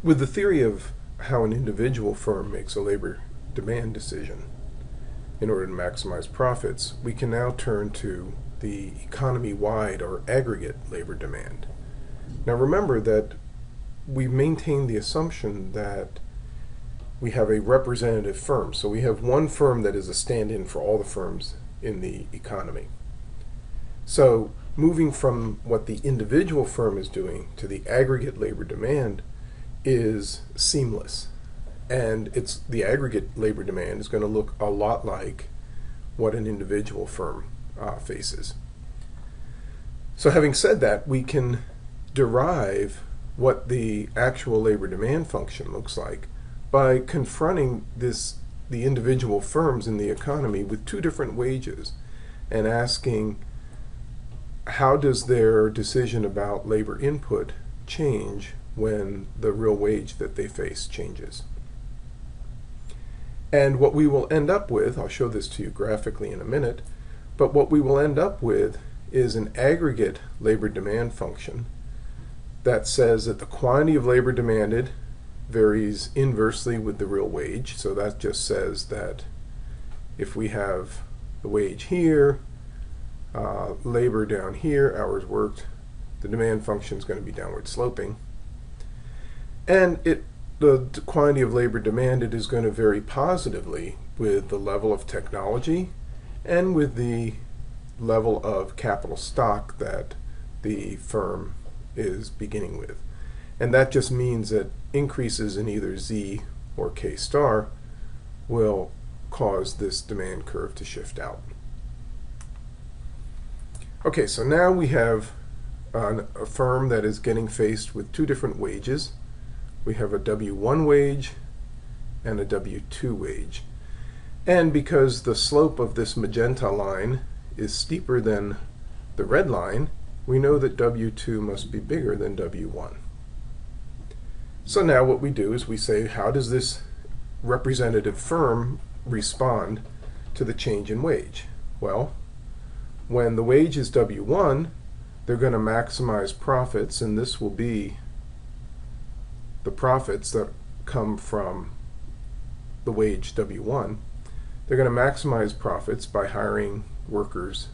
With the theory of how an individual firm makes a labor demand decision in order to maximize profits, we can now turn to the economy-wide or aggregate labor demand. Now remember that we've maintained the assumption that we have a representative firm. So we have one firm that is a stand-in for all the firms in the economy. So moving from what the individual firm is doing to the aggregate labor demand is seamless. And the aggregate labor demand is going to look a lot like what an individual firm faces. So having said that, we can derive what the actual labor demand function looks like by confronting the individual firms in the economy with two different wages and asking, how does their decision about labor input change when the real wage that they face changes? And what we will end up with, I'll show this to you graphically in a minute, but what we will end up with is an aggregate labor demand function that says that the quantity of labor demanded varies inversely with the real wage. So that just says that if we have the wage here, labor down here, hours worked, the demand function is going to be downward sloping. And the quantity of labor demanded is going to vary positively with the level of technology and with the level of capital stock that the firm is beginning with. And that just means that increases in either Z or K star will cause this demand curve to shift out. Okay, so now we have a firm that is getting faced with two different wages. We have a W1 wage and a W2 wage. And because the slope of this magenta line is steeper than the red line, we know that W2 must be bigger than W1. So now what we do is we say, how does this representative firm respond to the change in wage? Well, when the wage is W1, they're going to maximize profits, and this will be the profits that come from the wage W1. They're going to maximize profits by hiring workers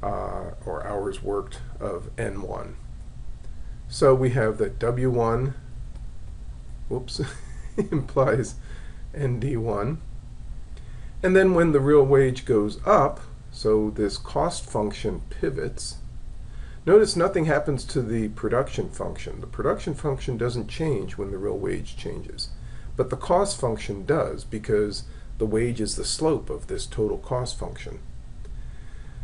or hours worked of N1. So we have that W1 implies ND1. And then when the real wage goes up, so this cost function pivots, notice nothing happens to the production function. The production function doesn't change when the real wage changes. But the cost function does, because the wage is the slope of this total cost function.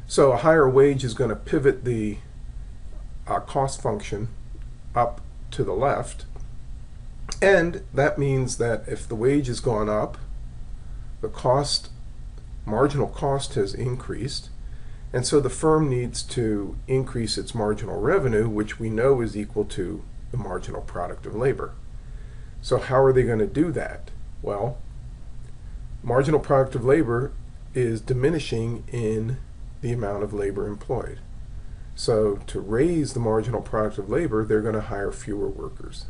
So a higher wage is going to pivot the cost function up to the left. And that means that if the wage has gone up, the marginal cost has increased. And so the firm needs to increase its marginal revenue, which we know is equal to the marginal product of labor. So how are they going to do that? Well, marginal product of labor is diminishing in the amount of labor employed. So to raise the marginal product of labor, they're going to hire fewer workers.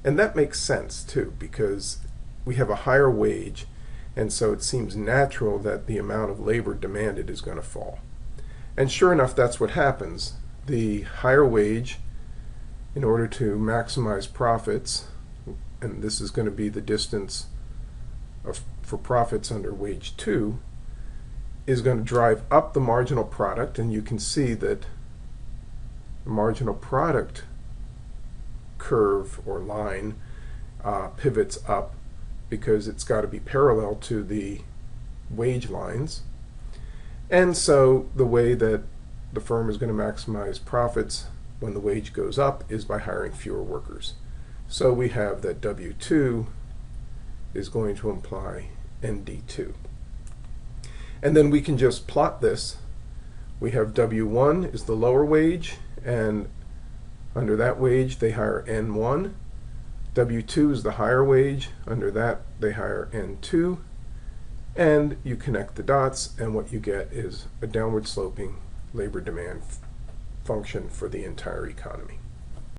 And that makes sense too, because we have a higher wage, and so it seems natural that the amount of labor demanded is going to fall. And sure enough, that's what happens. The higher wage, in order to maximize profits, and this is going to be the distance for profits under wage 2, is going to drive up the marginal product, and you can see that the marginal product curve or line pivots up because it's got to be parallel to the wage lines. And so the way that the firm is going to maximize profits when the wage goes up is by hiring fewer workers. So we have that W2 is going to imply ND2. And then we can just plot this. We have W1 is the lower wage, and under that wage they hire N1. W2 is the higher wage. Under that they hire N2. And you connect the dots, and what you get is a downward sloping labor demand function for the entire economy.